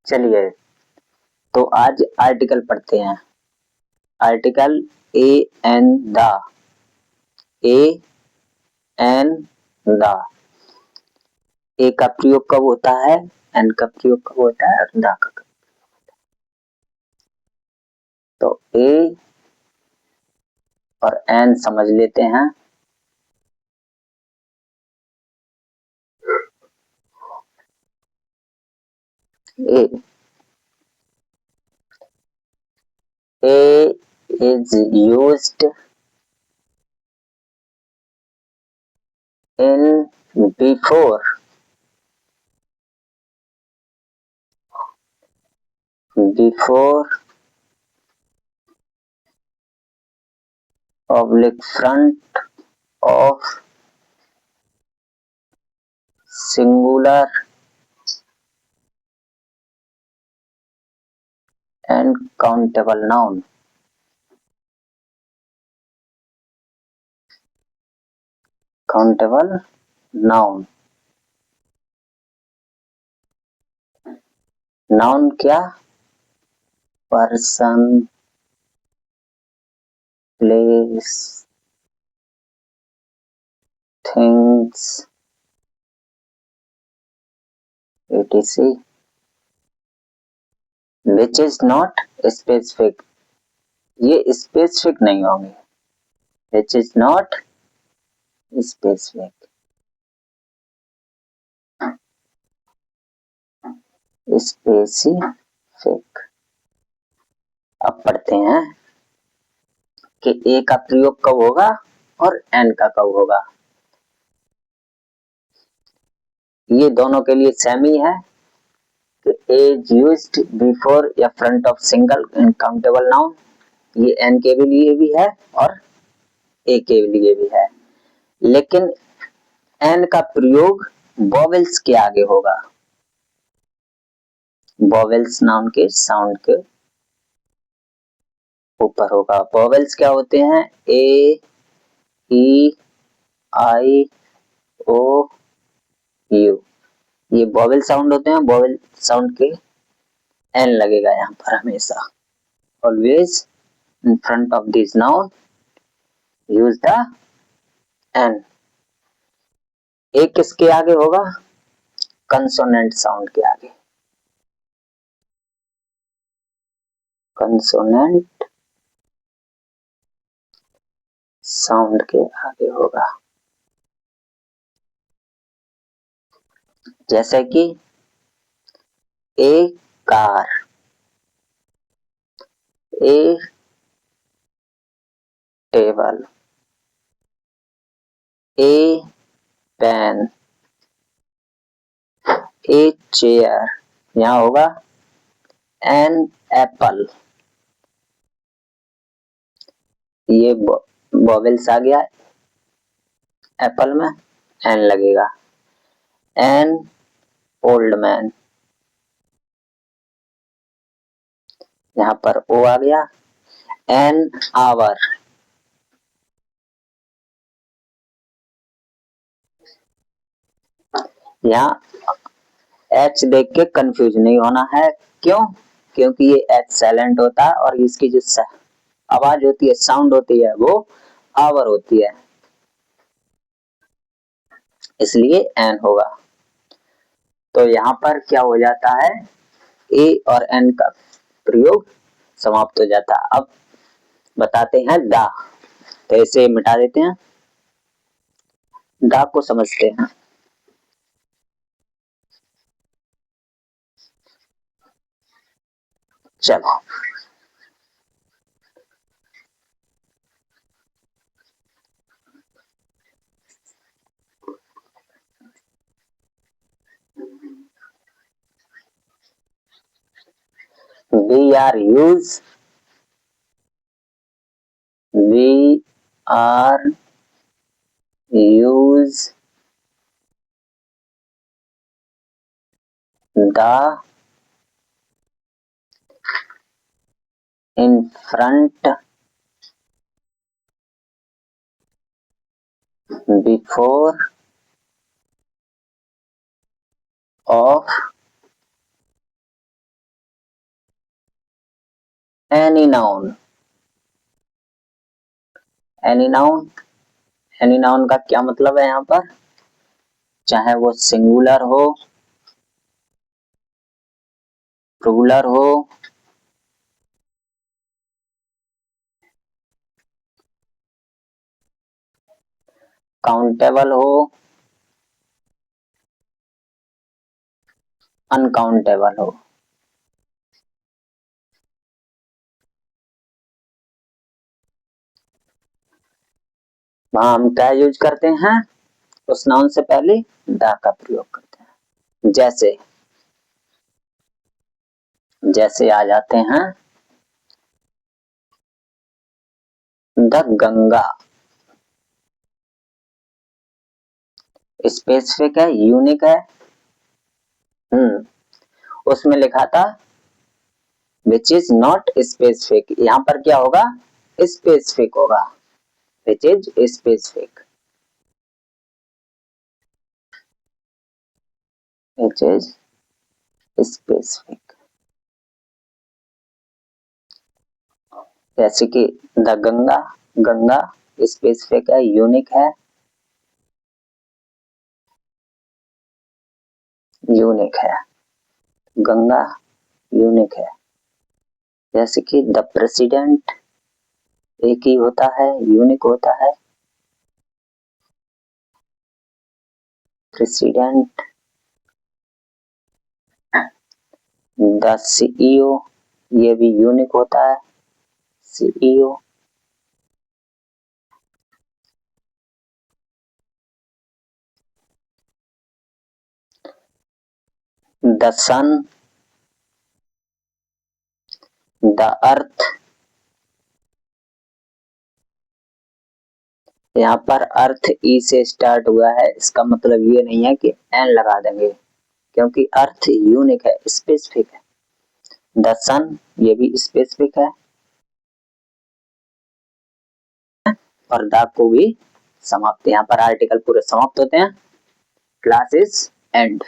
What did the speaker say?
चलिए तो आज आर्टिकल पढ़ते हैं। Article A an the, A an the. A का प्रयोग कब होता है, एन का प्रयोग कब होता है और द का कब। तो ए और एन समझ लेते हैं। A is used in before oblique front of singular and countable noun. Countable noun. Noun क्या? Person, place, things, etc. Which is not specific. ये specific नहीं होंगे. Which is not specific. Specific. अब पढ़ते हैं कि ए का प्रयोग कब होगा और एन का कब होगा। ये दोनों के लिए सेम ही है कि ए इज यूज्ड बिफोर या front of single countable noun. ये एन के लिए भी है और ए के लिए भी है, लेकिन एन का प्रयोग वोवेल्स के आगे होगा। वोवेल्स नाउन के साउंड के ऊपर होगा। वोवेल्स क्या होते हैं? ए, ई, आई, ओ, यू। ये वोवेल साउंड होते हैं। वोवेल साउंड के एन लगेगा यहाँ पर हमेशा। Always in front of this noun use the an. A किसके आगे होगा? कंसोनेंट साउंड के आगे। कंसोनेंट साउंड के आगे होगा। जैसे कि A car, A table, A pen, A chair. यहाँ होगा एन एप्पल। ये वोवेल्स आ गया एप्पल में, एन लगेगा। एन ओल्ड मैन, यहाँ पर ओ आ गया। एन आवर, यहाँ एच देख के कंफ्यूज नहीं होना है। क्यों? क्योंकि ये एच साइलेंट होता है और इसकी जो आवाज होती है, साउंड होती है, वो आवर होती है, इसलिए एन होगा। तो यहाँ पर क्या हो जाता है, ए और एन का प्रयोग समाप्त हो जाता है। अब बताते हैं दा, तो इसे मिटा देते हैं। दा को समझते हैं। चलो we are use the in front before of any noun, any noun, any noun का क्या मतलब है यहाँ पर, चाहे वो सिंगुलर हो, प्लूरल हो, काउंटेबल हो, अनकाउंटेबल हो। वहां हम क्या यूज करते हैं, उस नाउन से पहले द का प्रयोग करते हैं। जैसे, जैसे आ जाते हैं द गंगा, स्पेसिफिक है, यूनिक है। उसमें लिखा था विच इज नॉट स्पेसिफिक, यहाँ पर क्या होगा, स्पेसिफिक होगा, which is specific, which is specific. जैसे कि द गंगा, गंगा स्पेसिफिक है, यूनिक है, यूनिक है, गंगा यूनिक है। जैसे कि द प्रेसिडेंट एक ही होता है, यूनिक होता है, प्रेसिडेंट। द सीईओ ये भी यूनिक होता है, CEO. The sun, the earth, यहाँ पर अर्थ ई से स्टार्ट हुआ है, इसका मतलब ये नहीं है कि एन लगा देंगे, क्योंकि अर्थ यूनिक है, स्पेसिफिक है। द सन ये भी स्पेसिफिक है, और द को भी समाप्त, यहाँ पर आर्टिकल पूरे समाप्त होते हैं। Class is and.